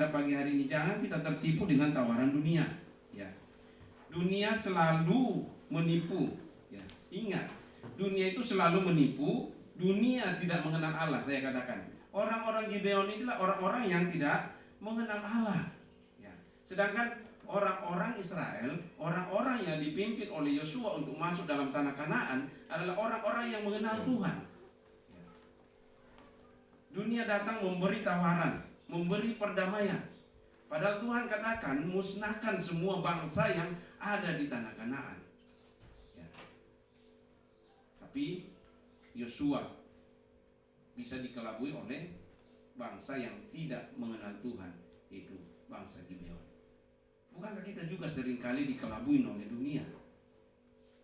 pada pagi hari ini, jangan kita tertipu dengan tawaran dunia. Ya. Dunia selalu menipu. Ya. Ingat, dunia itu selalu menipu. Dunia tidak mengenal Allah, saya katakan. Orang-orang Gibeon inilah orang-orang yang tidak mengenal Allah. Ya. Sedangkan orang-orang Israel, orang-orang yang dipimpin oleh Yosua untuk masuk dalam tanah Kanaan adalah orang-orang yang mengenal Tuhan. Dunia datang memberi tawaran, memberi perdamaian. Padahal Tuhan katakan musnahkan semua bangsa yang ada di tanah Kanaan. Ya. Tapi Yosua bisa dikelabui oleh bangsa yang tidak mengenal Tuhan, yaitu bangsa Gibeon. Bukankah kita juga seringkali dikelabui oleh dunia,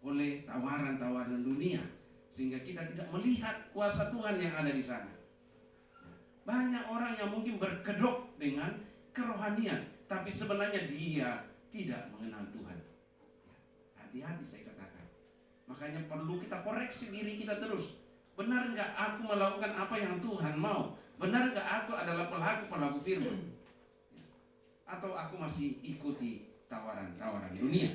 oleh tawaran-tawaran dunia, sehingga kita tidak melihat kuasa Tuhan yang ada di sana. Banyak orang yang mungkin berkedok dengan kerohanian, tapi sebenarnya dia tidak mengenal Tuhan. Hati-hati saya katakan. Makanya perlu kita koreksi diri kita terus. Benar enggak aku melakukan apa yang Tuhan mau? Benar enggak aku adalah pelaku firman? Atau aku masih ikuti tawaran-tawaran dunia?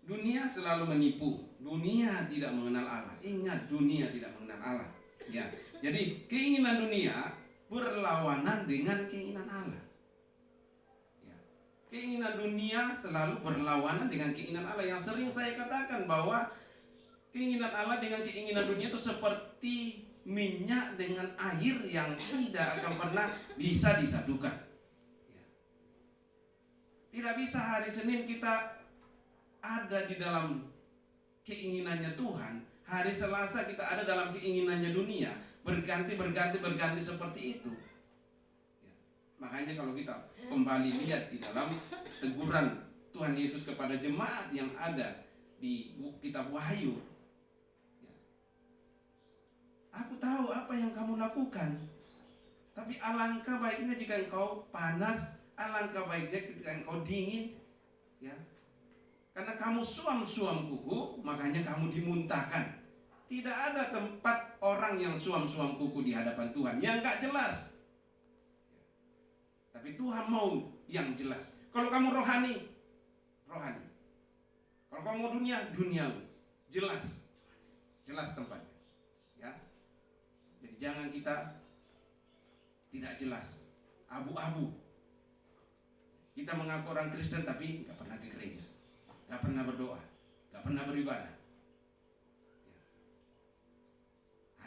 Dunia selalu menipu. Dunia tidak mengenal Allah. Ingat, dunia tidak mengenal Allah. Ya. Jadi keinginan dunia berlawanan dengan keinginan Allah. Ya. Keinginan dunia selalu berlawanan dengan keinginan Allah. Yang sering saya katakan bahwa keinginan Allah dengan keinginan dunia itu seperti minyak dengan air yang tidak akan pernah bisa disatukan. Ya. Tidak bisa hari Senin kita ada di dalam keinginannya Tuhan, hari Selasa kita ada dalam keinginannya dunia. Berganti seperti itu. Ya. Makanya kalau kita kembali lihat di dalam teguran Tuhan Yesus kepada jemaat yang ada di kitab Wahyu, ya. Aku tahu apa yang kamu lakukan, tapi alangkah baiknya jika engkau panas, alangkah baiknya ketika engkau dingin, ya. Karena kamu suam-suam kuku, makanya kamu dimuntahkan. Tidak ada tempat orang yang suam-suam kuku di hadapan Tuhan yang gak jelas. Tapi Tuhan mau yang jelas. Kalau kamu rohani, rohani. Kalau kamu duniawi. Jelas tempatnya. Ya. Jadi jangan kita tidak jelas, abu-abu. Kita mengaku orang Kristen tapi gak pernah ke gereja, gak pernah berdoa, gak pernah beribadah.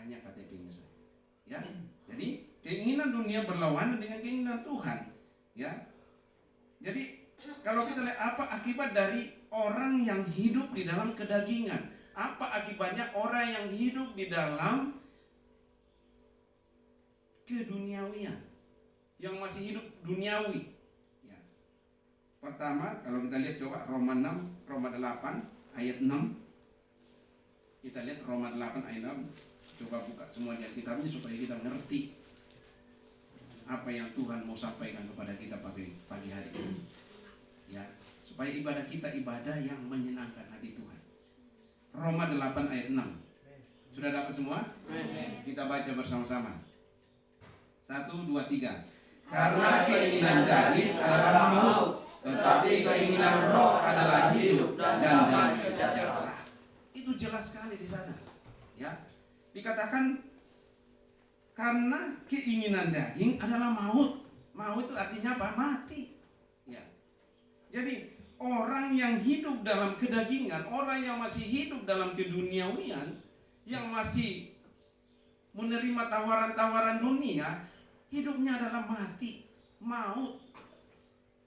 Hanya KTP-nya saja. Ya. Jadi keinginan dunia berlawanan dengan keinginan Tuhan. Ya. Jadi kalau kita lihat apa akibat dari orang yang hidup di dalam kedagingan? Apa akibatnya orang yang hidup di dalam keduniawian? Yang masih hidup duniawi. Ya. Pertama, kalau kita lihat coba Roma 8 ayat 6. Kita lihat Roma 8 ayat 6. Coba buka semua ayat kitabnya supaya kita mengerti apa yang Tuhan mau sampaikan kepada kita pagi hari ini. Ya, supaya ibadah kita ibadah yang menyenangkan hati Tuhan. Roma 8 ayat 6. Sudah dapat semua? Kita baca bersama-sama. 1, 2, 3. Karena keinginan daging adalah maut, tetapi keinginan roh adalah hidup dan damai sejahtera. Itu jelas sekali di sana. Ya. Dikatakan karena keinginan daging adalah maut. Maut itu artinya apa? Mati. Ya. Jadi orang yang hidup dalam kedagingan, orang yang masih hidup dalam keduniawian, yang masih menerima tawaran-tawaran dunia, hidupnya adalah mati, maut.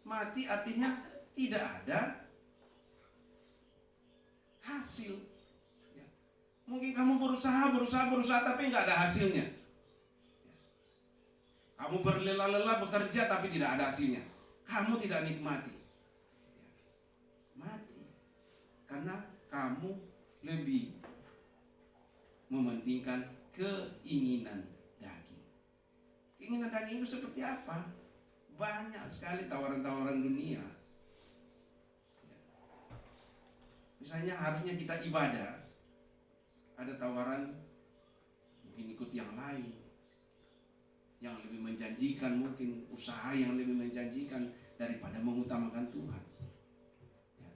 Mati artinya tidak ada hasil. Mungkin kamu berusaha tapi nggak ada hasilnya. Kamu berlelah-lelah bekerja tapi tidak ada hasilnya. Kamu tidak nikmati. Mati. Karena kamu lebih mementingkan keinginan daging. Keinginan daging itu seperti apa? Banyak sekali tawaran-tawaran dunia. Misalnya harusnya kita ibadah, ada tawaran mungkin ikut yang lain. yang lebih menjanjikan, mungkin usaha yang lebih menjanjikan daripada mengutamakan Tuhan. Ya.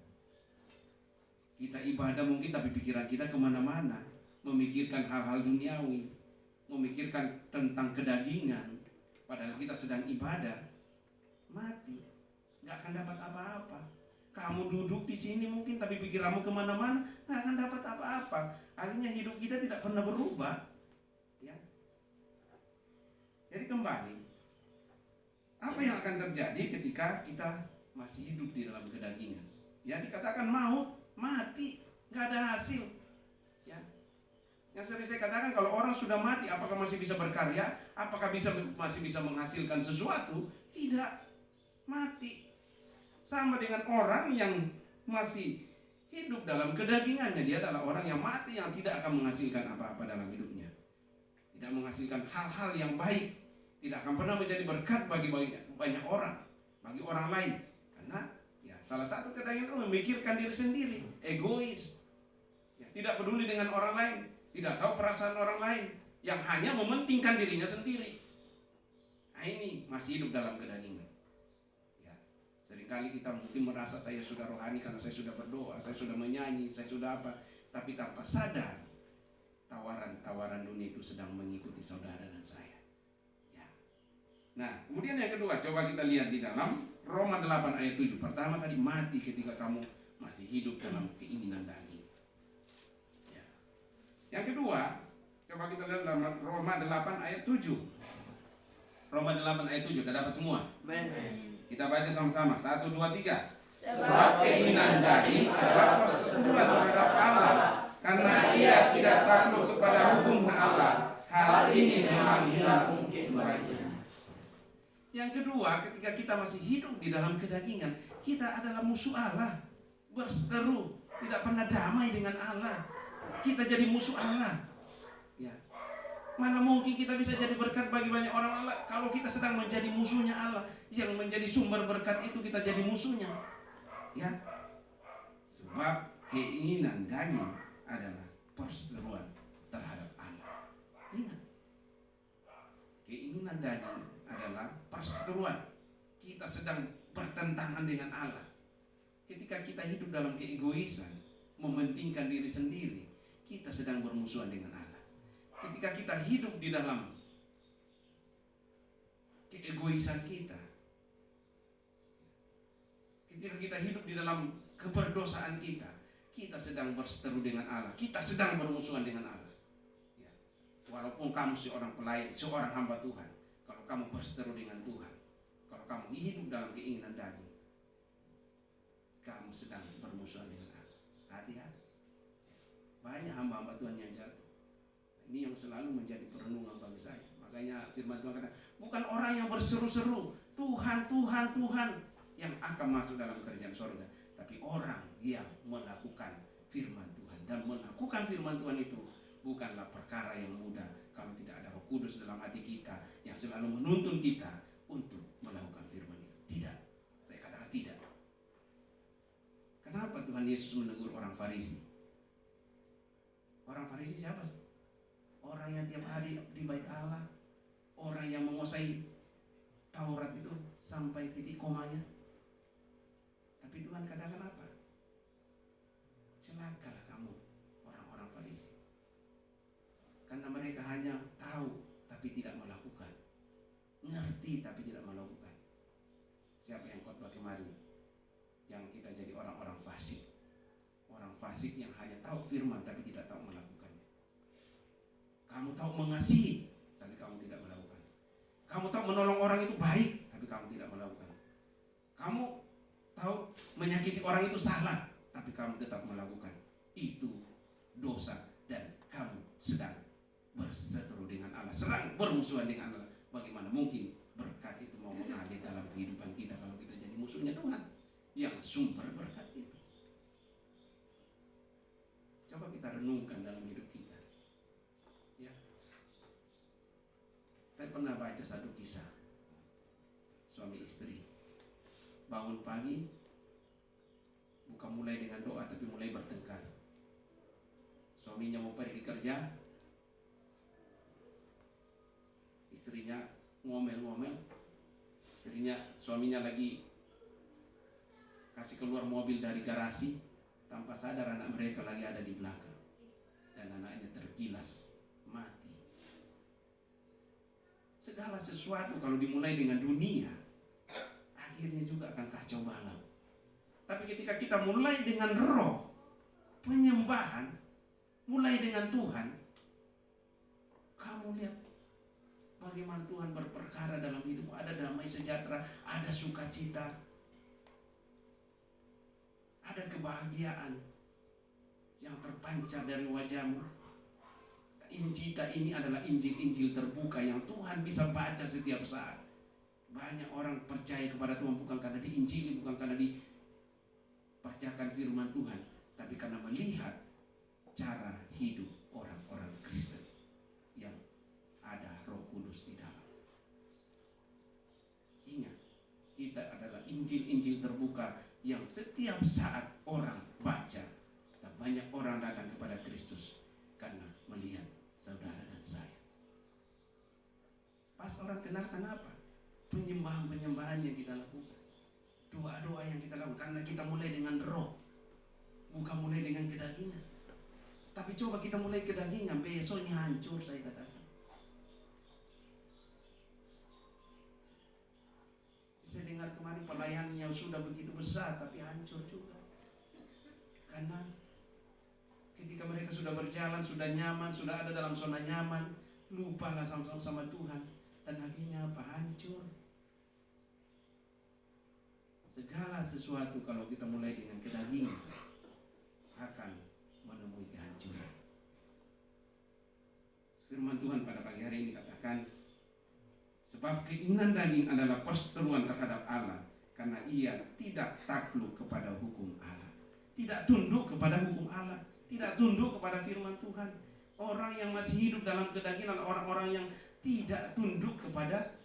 Kita ibadah mungkin tapi pikiran kita kemana-mana, memikirkan hal-hal duniawi, memikirkan tentang kedagingan, padahal kita sedang ibadah. Mati, nggak akan dapat apa-apa. Kamu duduk di sini mungkin tapi pikiranmu kemana-mana, nggak akan dapat apa-apa. Akhirnya hidup kita tidak pernah berubah. Ya. Jadi kembali, apa yang akan terjadi ketika kita masih hidup di dalam kedagingan? Ya, dikatakan maut, mati, nggak ada hasil. Ya. Yang sering saya katakan, kalau orang sudah mati, apakah masih bisa berkarya? Apakah masih bisa menghasilkan sesuatu? Tidak, mati. Sama dengan orang yang masih hidup dalam kedagingannya, dia adalah orang yang mati, yang tidak akan menghasilkan apa-apa dalam hidupnya. Tidak menghasilkan hal-hal yang baik, tidak akan pernah menjadi berkat bagi banyak orang, bagi orang lain. Karena ya salah satu kedagingan itu memikirkan diri sendiri, egois, ya, tidak peduli dengan orang lain, tidak tahu perasaan orang lain, yang hanya mementingkan dirinya sendiri. Nah, ini masih hidup dalam kedagingan. Ya, seringkali kita mungkin merasa saya sudah rohani karena saya sudah berdoa, saya sudah menyanyi, saya sudah apa, tapi tanpa sadar tawaran-tawaran dunia itu sedang mengikuti saudara dan saya. Ya. Nah, kemudian yang kedua, coba kita lihat di dalam Roma 8 ayat 7. Pertama tadi, mati ketika kamu masih hidup dalam keinginan daging. Ya. Yang kedua, coba kita lihat dalam Roma 8 ayat 7. Roma 8 ayat 7, kita dapat semua? Amen. Kita baca sama-sama, 1, 2, 3. Sebab keinginan daging adalah persetujuan terhadap Allah, karena ia tidak takluk kepada hukum Allah. Hal ini memang tidak mungkin baginya. Yang kedua, ketika kita masih hidup di dalam kedagingan, kita adalah musuh Allah, berseteru, tidak pernah damai dengan Allah. Kita jadi musuh Allah. Ya. Mana mungkin kita bisa jadi berkat bagi banyak orang Allah kalau kita sedang menjadi musuhnya Allah, yang menjadi sumber berkat itu kita jadi musuhnya. Ya. Sebab keinginan daging adalah perseteruan terhadap Allah. Ingat, keinginan daging adalah perseteruan. Kita sedang bertentangan dengan Allah. Ketika kita hidup dalam keegoisan, mementingkan diri sendiri, kita sedang bermusuhan dengan Allah. Ketika kita hidup di dalam keegoisan kita, ketika kita hidup di dalam keberdosaan kita, kita sedang berseteru dengan Allah. Kita sedang bermusuhan dengan Allah. Ya. Walaupun kamu seorang pelayan, seorang hamba Tuhan, kalau kamu berseteru dengan Tuhan, kalau kamu hidup dalam keinginan daging, kamu sedang bermusuhan dengan Allah. Hati-hati. Banyak hamba-hamba Tuhan yang jatuh. Ini yang selalu menjadi perenungan bagi saya. Makanya firman Tuhan kata, bukan orang yang berseru-seru Tuhan, Tuhan, Tuhan yang akan masuk dalam kerajaan surga, tapi orang yang melakukan firman Tuhan. Dan melakukan firman Tuhan itu bukanlah perkara yang mudah kalau tidak ada Roh Kudus dalam hati kita yang selalu menuntun kita untuk melakukan firman itu. Tidak, saya katakan tidak. Kenapa Tuhan Yesus menegur orang Farisi? Orang Farisi siapa sih? Orang yang tiap hari di bait Allah, orang yang menguasai Taurat itu sampai titik komanya. Tapi Tuhan katakan apa? Celakalah kamu orang-orang Farisi, karena mereka hanya tahu tapi tidak melakukan, ngerti tapi tidak melakukan. Siapa yang khotbah kemarin? Yang kita jadi orang-orang fasik. Orang fasik yang hanya tahu firman tapi tidak tahu melakukannya. Kamu tahu mengasihi tapi kamu tidak melakukan. Kamu tahu menolong orang itu baik tapi kamu tidak melakukan. Kamu tahu menyakiti orang itu salah tapi kamu tetap melakukan. Itu dosa dan kamu sedang berseteru dengan Allah, sedang bermusuhan dengan Allah. Bagaimana mungkin berkat itu mau mengalir dalam kehidupan kita kalau kita jadi musuhnya Tuhan yang sumber berkat itu? Coba kita renungkan dalam hidup kita. Ya. Saya pernah baca satu kisah suami istri bangun pagi, bukan mulai dengan doa tapi mulai bertengkar. Suaminya mau pergi kerja, istrinya ngomel-ngomel, suaminya lagi kasih keluar mobil dari garasi, tanpa sadar anak mereka lagi ada di belakang, dan anaknya tergilas mati. Segala sesuatu kalau dimulai dengan dunia, akhirnya juga akan kacau balau. Tapi ketika kita mulai dengan roh, penyembahan, mulai dengan Tuhan, kamu lihat bagaimana Tuhan berperkara dalam hidupmu. Ada damai sejahtera, ada sukacita, ada kebahagiaan yang terpancar dari wajahmu. Injil ini adalah Injil terbuka yang Tuhan bisa baca setiap saat. Banyak orang percaya kepada Tuhan bukan karena diinjili, bukan karena dibacakan firman Tuhan, tapi karena melihat cara hidup orang-orang Kristen yang ada Roh Kudus di dalam. Ingat, kita adalah Injil terbuka yang setiap saat orang baca, dan banyak orang datang kepada Kristus karena melihat saudara dan saya. Pas orang kenal, kenapa? Penyembahan yang kita lakukan, doa-doa yang kita lakukan, karena kita mulai dengan roh, bukan mulai dengan kedagingan. Tapi coba kita mulai kedagingan, besoknya hancur, saya katakan. Saya dengar kemarin pelayan yang sudah begitu besar, tapi hancur juga. Karena ketika mereka sudah berjalan, sudah nyaman, sudah ada dalam zona nyaman, lupalah sama Tuhan, dan akhirnya apa? Hancur. Segala sesuatu kalau kita mulai dengan kedagingan akan menemui kehancuran. Firman Tuhan pada pagi hari ini katakan, sebab keinginan daging adalah perseteruan terhadap Allah, karena ia tidak takluk kepada hukum Allah, tidak tunduk kepada hukum Allah, tidak tunduk kepada firman Tuhan. Orang yang masih hidup dalam kedagingan, orang-orang yang tidak tunduk kepada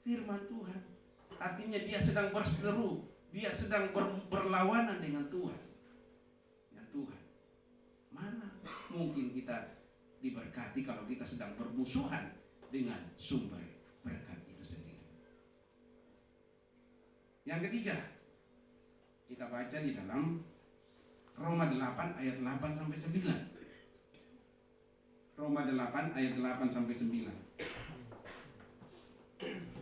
firman Tuhan. Artinya dia sedang berseteru, dia sedang berlawanan dengan Tuhan. Dengan Tuhan. Mana mungkin kita diberkati kalau kita sedang bermusuhan dengan sumber berkat itu sendiri. Yang ketiga, kita baca di dalam Roma 8 ayat 8 sampai 9. Roma 8 ayat 8 sampai 9.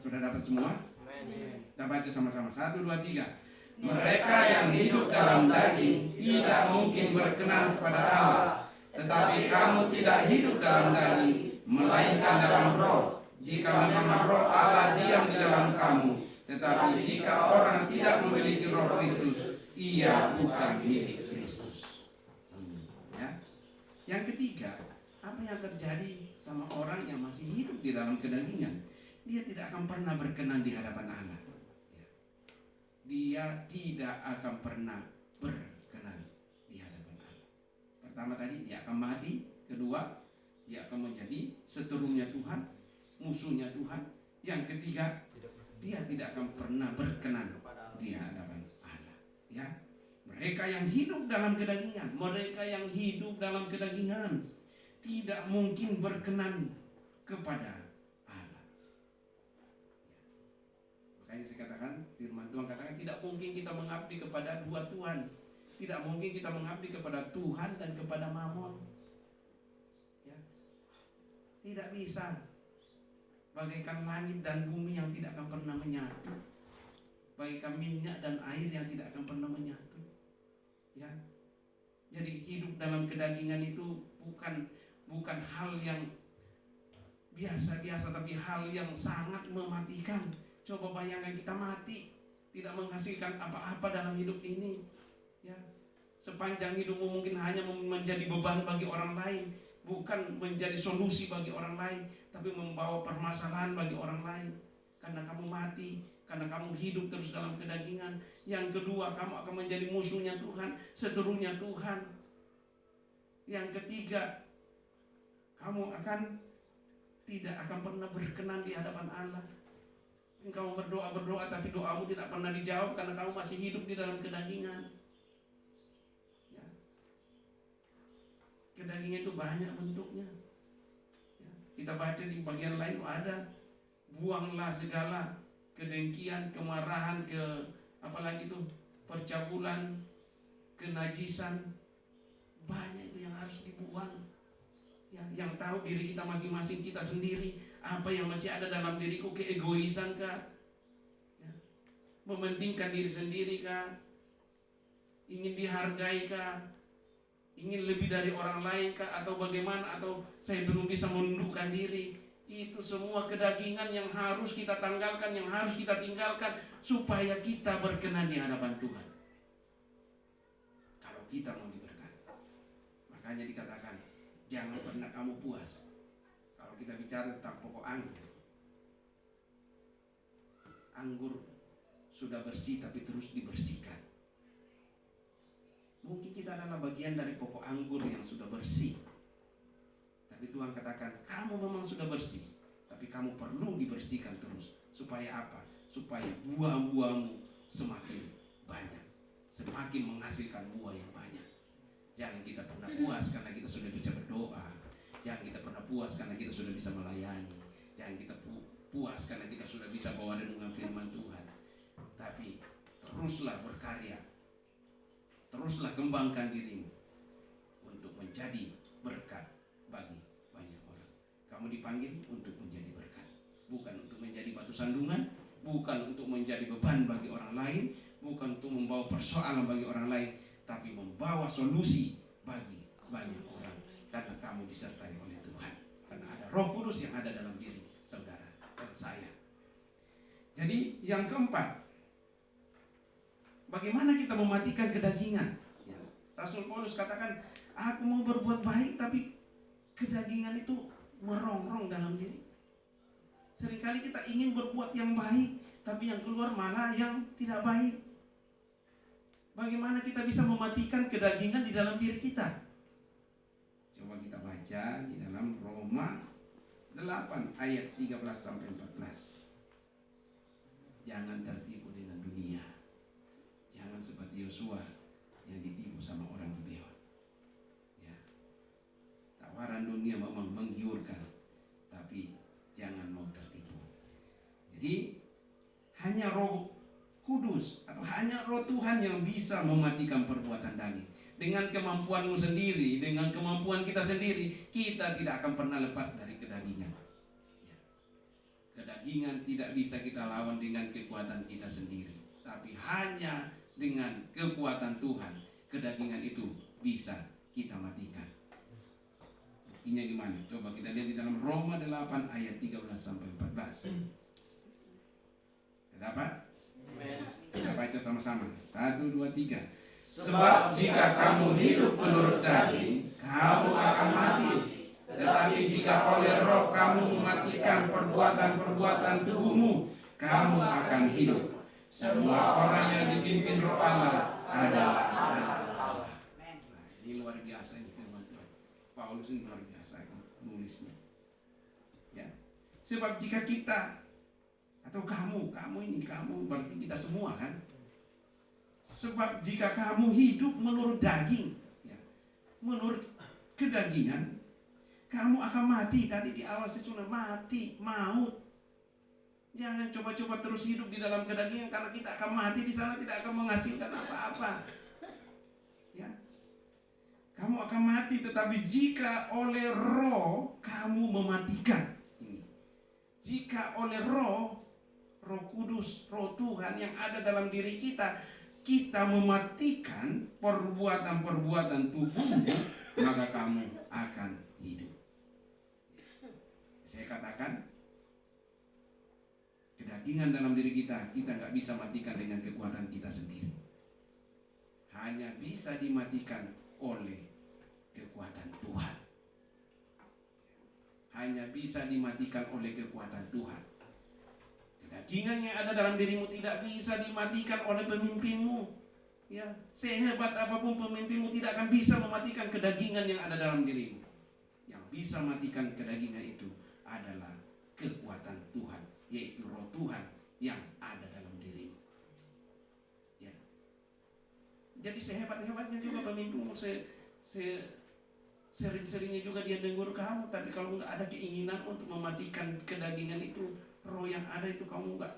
Sudah dapat semua? Kita baca sama-sama. 1, 2, 3. Mereka yang hidup dalam daging tidak mungkin berkenan kepada Allah. Tetapi kamu tidak hidup dalam daging, melainkan dalam roh. Jika memang roh Allah diam di dalam kamu. Tetapi jika orang tidak memiliki roh Kristus, ia bukan milik Kristus. Ya. Yang ketiga, apa yang terjadi sama orang yang masih hidup di dalam kedagingan? Dia tidak akan pernah berkenan di hadapan Allah. Dia tidak akan pernah berkenan di hadapan Allah. Pertama tadi, dia akan mati. Kedua, dia akan menjadi seterunya Tuhan, musuhnya Tuhan. Yang ketiga, dia tidak akan pernah berkenan di hadapan Allah. Ya, mereka yang hidup dalam kedagingan, tidak mungkin berkenan kepada Allah. Makanya saya katakan, firman Tuhan katakan tidak mungkin kita mengabdi kepada dua Tuhan. Tidak mungkin kita mengabdi kepada Tuhan dan kepada Mamon. Ya. Tidak bisa. Bagaikan langit dan bumi yang tidak akan pernah menyatu, bagaikan minyak dan air yang tidak akan pernah menyatu. Ya. Jadi hidup dalam kedagingan itu bukan hal yang biasa-biasa, tapi hal yang sangat mematikan. Coba bayangkan kita mati, tidak menghasilkan apa-apa dalam hidup ini. Ya. Sepanjang hidupmu mungkin hanya menjadi beban bagi orang lain, bukan menjadi solusi bagi orang lain, tapi membawa permasalahan bagi orang lain. Karena kamu mati, karena kamu hidup terus dalam kedagingan. Yang kedua, kamu akan menjadi musuhnya Tuhan, seterunya Tuhan. Yang ketiga, kamu tidak akan pernah berkenan di hadapan Allah. Kamu berdoa tapi doamu tidak pernah dijawab karena kamu masih hidup di dalam kedagingan. Ya. Kedagingan itu banyak bentuknya. Ya. Kita baca di bagian lain ada Buanglah segala kedengkian, kemarahan, apalagi itu percabulan, kenajisan. Banyak itu yang harus dibuang. Yang tahu diri kita masing-masing, kita sendiri, apa yang masih ada dalam diriku, keegoisan kah? Mementingkan diri sendiri kah? Ingin dihargai kah? Ingin lebih dari orang lain kah? Atau bagaimana? Atau saya belum bisa menundukkan diri? Itu semua kedagingan yang harus kita tanggalkan, yang harus kita tinggalkan, supaya kita berkenan di hadapan Tuhan. Kalau kita mau diberkati, makanya dikatakan jangan pernah kamu puas. Kalau kita bicara tentang pokok anggur sudah bersih tapi terus dibersihkan. Mungkin kita adalah bagian dari pokok anggur yang sudah bersih, tapi Tuhan katakan kamu memang sudah bersih, tapi kamu perlu dibersihkan terus. Supaya apa? Supaya buah-buahmu semakin banyak, semakin menghasilkan buah yang banyak. Jangan kita pernah puas karena kita sudah bisa berdoa. Jangan kita pernah puas karena kita sudah bisa melayani. Jangan kita puas karena kita sudah bisa bawa renungan firman Tuhan. Tapi teruslah berkarya. Teruslah kembangkan dirimu untuk menjadi berkat bagi banyak orang. Kamu dipanggil untuk menjadi berkat, bukan untuk menjadi batu sandungan, bukan untuk menjadi beban bagi orang lain, bukan untuk membawa persoalan bagi orang lain, tapi membawa solusi bagi banyak orang. Karena kamu disertai oleh Tuhan, karena ada Roh Kudus yang ada dalam diri saudara dan saya. Jadi yang keempat, bagaimana kita mematikan kedagingan? Ya, Rasul Paulus katakan, aku mau berbuat baik tapi kedagingan itu merongrong dalam diri. Seringkali kita ingin berbuat yang baik, tapi yang keluar malah yang tidak baik. Bagaimana kita bisa mematikan kedagingan di dalam diri kita? Coba kita baca di dalam Roma 8 ayat 13 sampai 14. Jangan tertipu dengan dunia. Jangan seperti Yosua yang ditipu sama orang Gibeon. Ya. Tawaran dunia memang menggiurkan, tapi jangan mau tertipu. Jadi hanya Roh Kudus atau hanya Roh Tuhan yang bisa mematikan perbuatan daging. Dengan kemampuanmu sendiri, dengan kemampuan kita sendiri, kita tidak akan pernah lepas dari kedagingan. Ya. Kedagingan tidak bisa kita lawan dengan kekuatan kita sendiri, tapi hanya dengan kekuatan Tuhan, kedagingan itu bisa kita matikan. Buktinya gimana? Coba kita lihat di dalam Roma 8 ayat 13 sampai 14. Dapat? Kita baca sama-sama. 1, 2, 3. Sebab jika kamu hidup menurut daging, kamu akan mati. Tetapi jika oleh Roh kamu mematikan perbuatan-perbuatan tubuhmu, kamu akan hidup. Semua orang yang dipimpin Roh Allah adalah anak Allah. Ini luar biasa ini firman Tuhan. Paulus ini luar biasa nulisnya. Ya. Sebab jika kita atau kamu berarti kita semua kan. Sebab jika kamu hidup menurut daging, ya, menurut kedagingan, kamu akan mati. Tadi di awal saya sudah mati, maut. Jangan coba-coba terus hidup di dalam kedagingan, karena kita akan mati di sana, tidak akan menghasilkan apa-apa. Ya. Kamu akan mati, tetapi jika oleh Roh kamu mematikan. Jika oleh Roh Kudus, Roh Tuhan yang ada dalam diri kita, kita mematikan perbuatan-perbuatan tubuhmu, maka kamu akan hidup. Saya katakan, kedagingan dalam diri kita nggak bisa matikan dengan kekuatan kita sendiri. Hanya bisa dimatikan oleh kekuatan Tuhan. Hanya bisa dimatikan oleh kekuatan Tuhan. Kedagingan yang ada dalam dirimu tidak bisa dimatikan oleh pemimpinmu. Ya, sehebat apapun pemimpinmu tidak akan bisa mematikan kedagingan yang ada dalam dirimu. Yang bisa matikan kedagingan itu adalah kekuatan Tuhan, yaitu Roh Tuhan yang ada dalam dirimu. Ya. Jadi sehebat-hebatnya juga pemimpinmu, sering-seringnya juga dia negur kamu, tapi kalau nggak ada keinginan untuk mematikan kedagingan itu, roh yang ada itu kamu nggak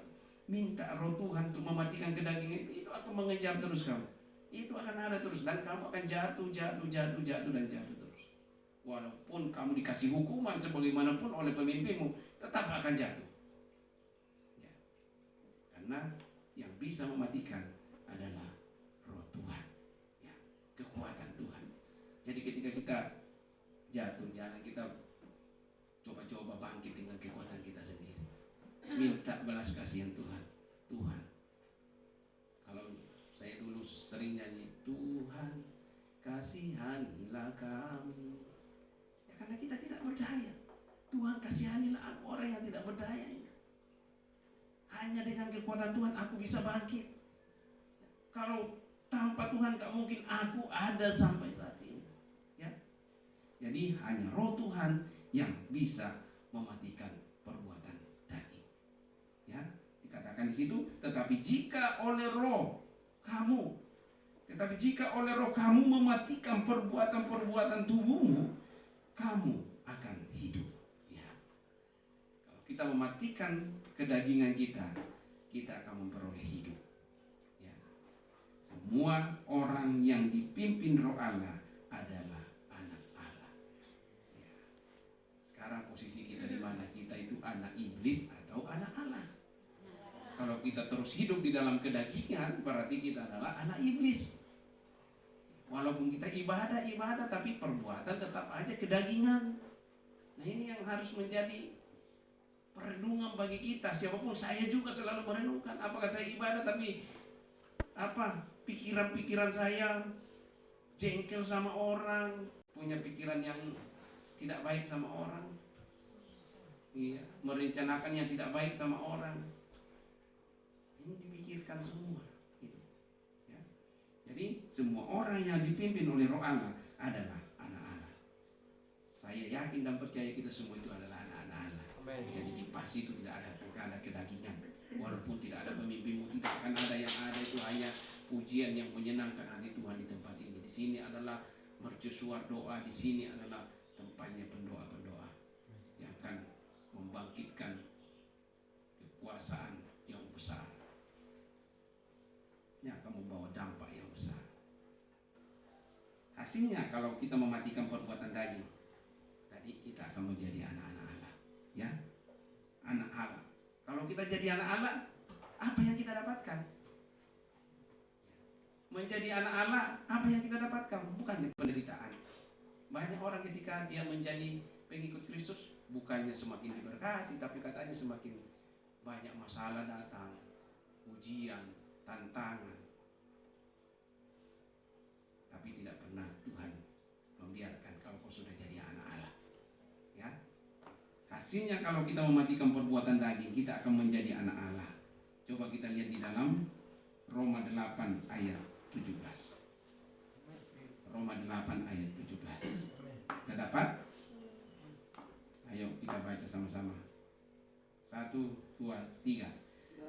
minta roh Tuhan untuk mematikan kedagingan itu akan mengejar terus kamu. Itu akan ada terus dan kamu akan jatuh dan jatuh terus. Walaupun kamu dikasih hukuman sebagaimanapun oleh pemimpinmu, tetap akan jatuh. Ya. Karena yang bisa mematikan adalah roh Tuhan, ya, kekuatan Tuhan. Jadi ketika kita jatuh, jangan kita coba-coba bangkit dengan kekuatan kita sendiri. Minta belas kasihan Tuhan. Tuhan, kalau saya dulu sering nyanyi, Tuhan kasihanilah kami. Ya karena kita tidak berdaya. Tuhan kasihanilah aku, orang yang tidak berdaya ini. Hanya dengan kekuatan Tuhan aku bisa bangkit. Kalau tanpa Tuhan gak mungkin aku ada sampai saat ini. Ya. Jadi hanya roh Tuhan yang bisa mematikan perbuatan daging. Ya, dikatakan di situ, tetapi jika oleh roh kamu mematikan perbuatan tubuhmu, kamu akan hidup. Ya. Kalau kita mematikan kedagingan kita akan memperoleh hidup. Ya. Semua orang yang dipimpin roh Allah adalah anak Allah. Ya. Sekarang posisi kita di mana? Kita itu anak iblis atau anak Allah. Kalau kita terus hidup di dalam kedagingan, berarti kita adalah anak iblis. Walaupun kita ibadah, tapi perbuatan tetap aja kedagingan. Nah ini yang harus menjadi perenungan bagi kita. Siapapun, saya juga selalu merenungkan. Apakah saya ibadah tapi pikiran-pikiran saya jengkel sama orang, punya pikiran yang tidak baik sama orang, iya, merencanakan yang tidak baik sama orang. Ini dipikirkan semua gitu. Ya. Jadi semua orang yang dipimpin oleh roh Allah adalah anak Allah. Saya yakin dan percaya kita semua itu adalah anak-anak Allah. Jadi pasti itu tidak ada kedagingan. Walaupun tidak ada pemimpinmu, tidak akan ada, yang ada itu hanya pujian yang menyenangkan hati Tuhan di tempat ini. Di sini adalah mercusuar doa, di sini adalah tempatnya pendoa-pendoa yang akan membangkitkan kekuasaan yang besar. Ini akan membawa dampak yang besar. Hasilnya kalau kita mematikan perbuatan daging, tadi kita akan menjadi anak-anak Allah. Ya, anak Allah. Kalau kita jadi anak Allah, apa yang kita dapatkan? Menjadi anak Allah, apa yang kita dapatkan? Bukannya penderitaan. Banyak orang ketika dia menjadi pengikut Kristus, bukannya semakin diberkati, tapi katanya semakin banyak masalah datang, ujian, tantangan. Tapi tidak pernah Tuhan membiarkan kalau kau sudah jadi anak Allah. Ya. Hasilnya kalau kita mematikan perbuatan daging, kita akan menjadi anak Allah. Coba kita lihat di dalam Roma 8 ayat 17. Roma 8 ayat 17. Kita dapat? Ayo kita baca sama-sama. 1, 2, 3.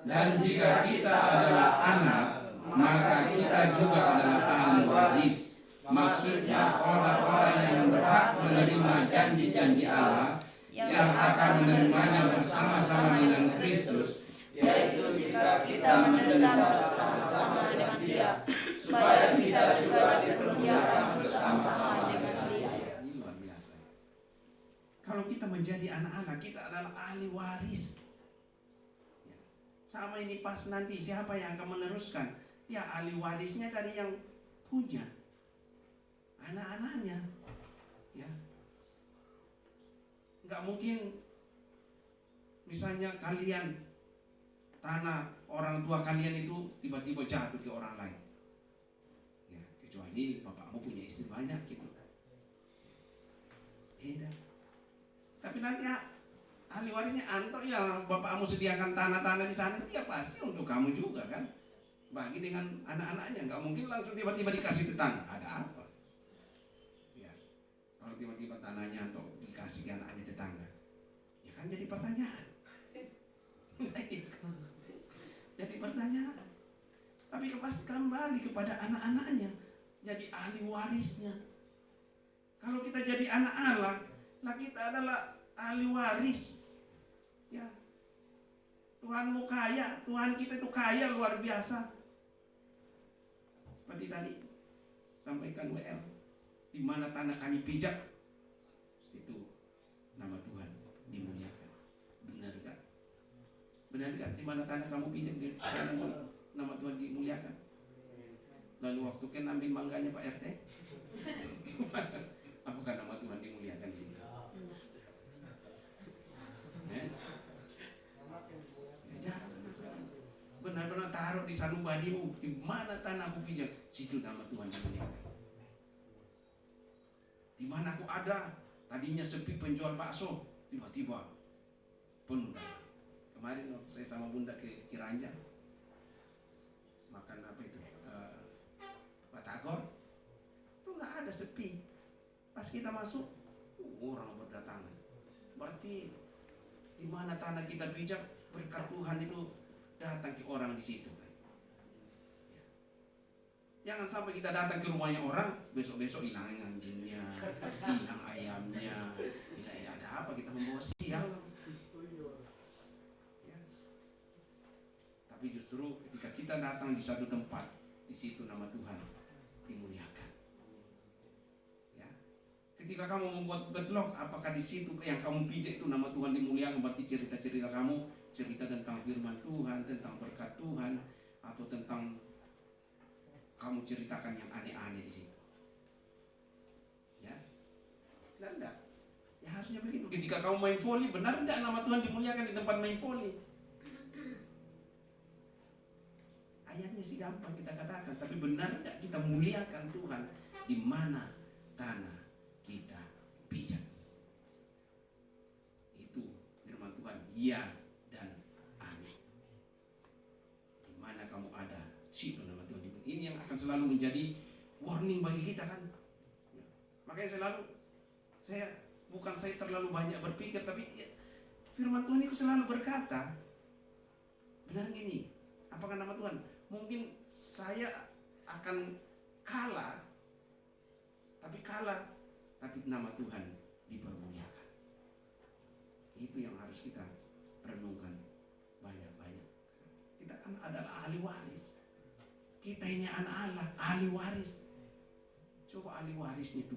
Dan jika kita adalah anak, maka kita juga adalah ahli waris. Maksudnya orang-orang yang berhak menerima janji-janji Allah, yang akan menerimanya bersama-sama dengan Kristus, yaitu jika kita menderita bersama-sama dengan Dia, supaya kita juga dipermuliakan bersama-sama dengan Dia. Ini luar biasa. Kalau kita menjadi anak Allah, kita adalah ahli waris. Sama ini pas nanti siapa yang akan meneruskan? Ya ahli warisnya dari yang punya, anak-anaknya. Ya, nggak mungkin misalnya kalian, tanah orang tua kalian itu tiba-tiba jatuh ke orang lain. Ya, kecuali bapakmu punya istri banyak gitu. Beda. Tapi nanti ahli warisnya anto ya bapakmu sediakan tanah-tanah di sana, ya pasti untuk kamu juga kan. Bagi dengan anak-anaknya, nggak mungkin langsung tiba-tiba dikasih tetangga. Ada apa? Ya, kalau tiba-tiba tanahnya atau dikasih ke anaknya tetangga, ya kan jadi pertanyaan. Jadi pertanyaan. Tapi pasti kembali kepada anak-anaknya, jadi ahli warisnya. Kalau kita jadi anak Allah, lah kita adalah ahli waris. Ya, Tuhanmu kaya, Tuhan kita itu kaya luar biasa. Seperti tadi sampaikan WL, di mana tanah kami pijak, situ nama Tuhan dimuliakan. Benar gak? Benar gak? Di mana tanah kamu pijak, di sana nama Tuhan dimuliakan. Lalu waktu kan ambil mangganya Pak RT, apakah nama Tuhan dimuliakan di situ? Benar-benar taruh di sanubarimu, di mana tanah aku pijak, situ nama Tuhan dimuliakan. Di mana aku ada, tadinya sepi penjual bakso, tiba-tiba penuh. Kemarin waktu saya sama Bunda ke Ciranjang, makan apa itu, batagor, itu nggak ada, sepi. Pas kita masuk, orang berdatangan. Berarti di mana tanah kita pijak, berkat Tuhan itu datang ke orang di situ. Jangan sampai kita datang ke rumahnya orang, besok-besok hilang anjingnya, hilang ayamnya, ada apa, kita membawa sial. Ya. Tapi justru ketika kita datang di satu tempat, di situ nama Tuhan dimuliakan. Ya. Ketika kamu membuat bedlog, apakah di situ yang kamu pijak itu nama Tuhan dimuliakan? Berarti cerita-cerita kamu, cerita tentang firman Tuhan, tentang berkat Tuhan, atau tentang kamu ceritakan yang aneh-aneh di situ. Ya, enggak. Ya harusnya begitu. Ketika kamu main voli, benar enggak nama Tuhan dimuliakan di tempat main voli? Ayatnya sih gampang kita katakan, tapi benar enggak kita muliakan Tuhan di mana tanah kita pijak? Itu firman Tuhan, ya. Situ nama Tuhan. Ini yang akan selalu menjadi warning bagi kita kan. Makanya saya terlalu banyak berpikir, tapi firman Tuhan itu selalu berkata, benar gini, apakah nama Tuhan? Mungkin saya akan kalah, tapi nama Tuhan dipermuliakan. Itu yang harus kita renungkan banyak-banyak. Kita kan adalah ahli waris. Kita ini anak Allah, ahli waris. Coba ahli warisnya tuh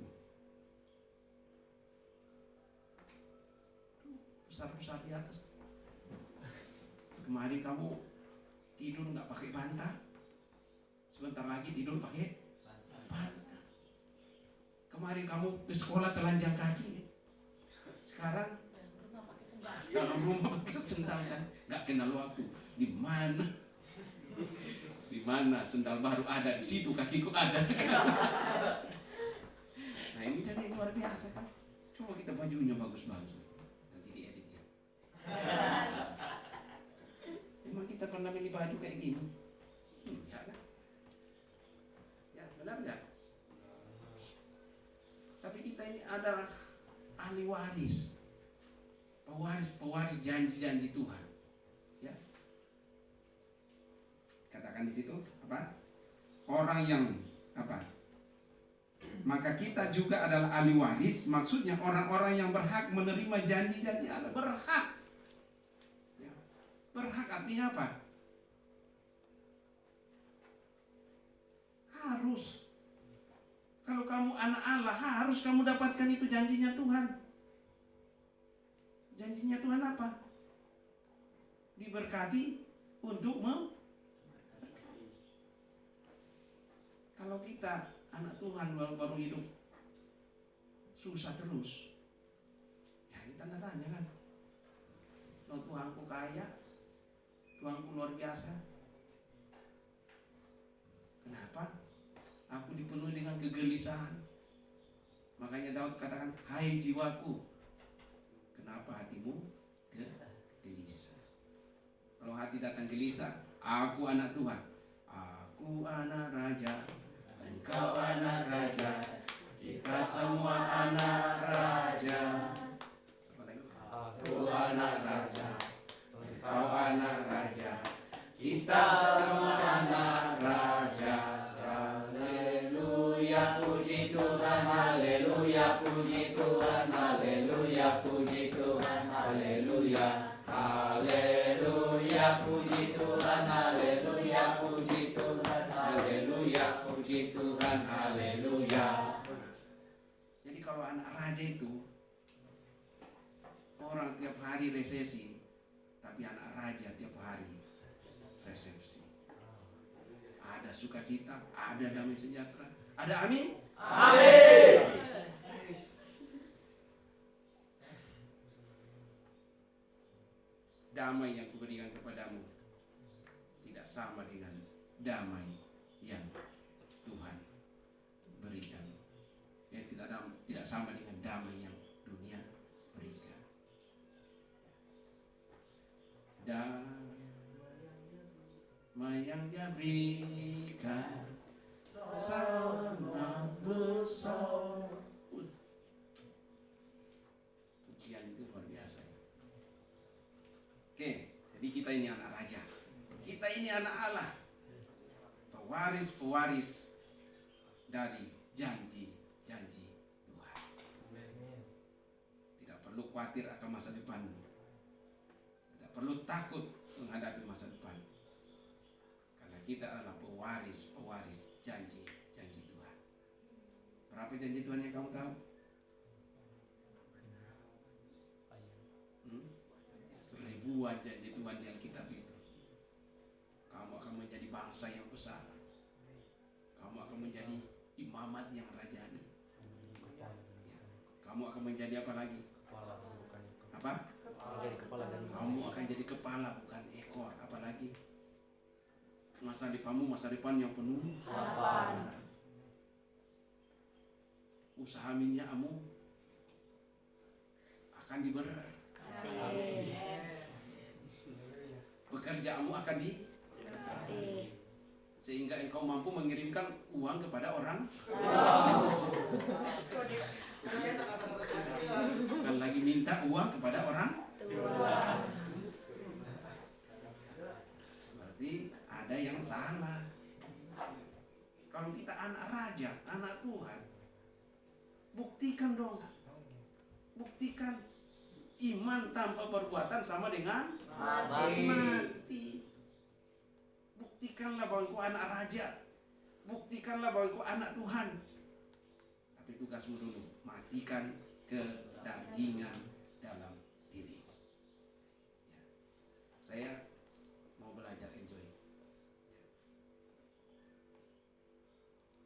besar-besar di atas. Kemarin kamu tidur nggak pakai bantal, sebentar lagi tidur pakai bantal. Kemarin kamu ke sekolah telanjang kaki, sekarang dalam rumah pakai sendal kan, nggak kenal waktu. Di mana sendal baru ada, di situ kakiku ada. Nah ini jadi luar biasa kan. Coba kita bajunya bagus-bagus, nanti dieditnya. Memang kita pernah milih baju kayak gini? Ya kan? Ya benar nggak? Tapi kita ini adalah ahli waris, pewaris janji-janji Tuhan. Ya. Katakan di situ apa? Orang yang apa? Maka kita juga adalah ahli waris. Maksudnya orang-orang yang berhak menerima janji-janji Allah. Berhak. Ya. Berhak artinya apa? Harus. Kalau kamu anak Allah, harus kamu dapatkan itu janjinya Tuhan. Janjinya Tuhan apa? Diberkati untuk Kalau kita anak Tuhan baru hidup susah terus, ya kita tanda tanya kan. Loh, Tuhanku kaya, Tuhanku luar biasa, kenapa aku dipenuhi dengan kegelisahan? Makanya Daud katakan, hai jiwaku, kenapa hatimu gelisah? Kalau hati datang gelisah, aku anak Tuhan, aku anak raja, engkau anak raja, kita semua anak raja. Aku anak raja, engkau anak raja, kita semua anak raja. Haleluya, puji Tuhan, haleluya, puji Tuhan, haleluya, puji Tuhan, haleluya, haleluya, kalau anak raja itu orang tiap hari resesi, tapi anak raja tiap hari resepsi. Ada sukacita, ada damai sejahtera, ada amin. Amin. Damai yang kuberikan kepadamu tidak sama dengan damai yang Tuhan berikan. Ya, tidak sama dengan damai yang dunia berikan. Damai yang Dia berikan sangat besar. Pujian itu luar biasa. Oke, jadi kita ini anak raja. Kita ini anak Allah. Pewaris-pewaris dari janji-janji Tuhan. Tidak perlu khawatir akan masa depan. Tidak perlu takut menghadapi masa depan. Karena kita adalah pewaris-pewaris janji-janji Tuhan. Berapa janji Tuhan yang kamu tahu? Ribuan janji Tuhan di Alkitab itu. Kamu akan menjadi bangsa yang besar. Kamu akan menjadi imamat yang rajani. Kamu akan menjadi apa lagi? Apa? Menjadi kepala dan Kamu akan jadi kepala bukan ekor. Apa lagi? Masa depanmu masa depan yang penuh harapan. Usaha minyamu akan diberkati. Pekerjaanmu akan diberkati. Sehingga engkau mampu mengirimkan uang kepada orang. Bukan lagi minta uang kepada orang. Berarti ada yang salah. Kalau kita anak raja, anak Tuhan, buktikan dong. Buktikan. Iman tanpa perbuatan sama dengan mati. Buktikanlah bahwa engkau anak raja. Buktikanlah bahwa engkau anak Tuhan. Tapi tugasmu dulu, matikan kedagingan dalam diri. Ya. Saya mau belajar enjoy. Ya.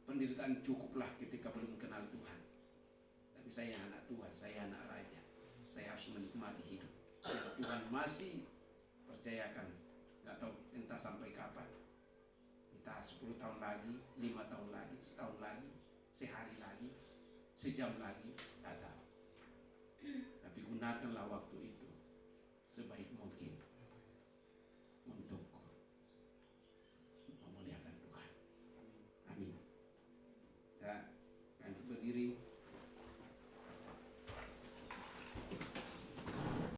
Penderitaan cukuplah ketika belum kenal Tuhan. Tapi saya anak Tuhan, saya anak raja. Saya harus menikmati hidup. Tuhan masih percayakan. Gak tahu entah sampai kapan. Entah 10 tahun lagi, 5 tahun lagi, setahun lagi, sehari lagi, sejam lagi, tak tahu. Tapi gunakanlah waktu itu sebaik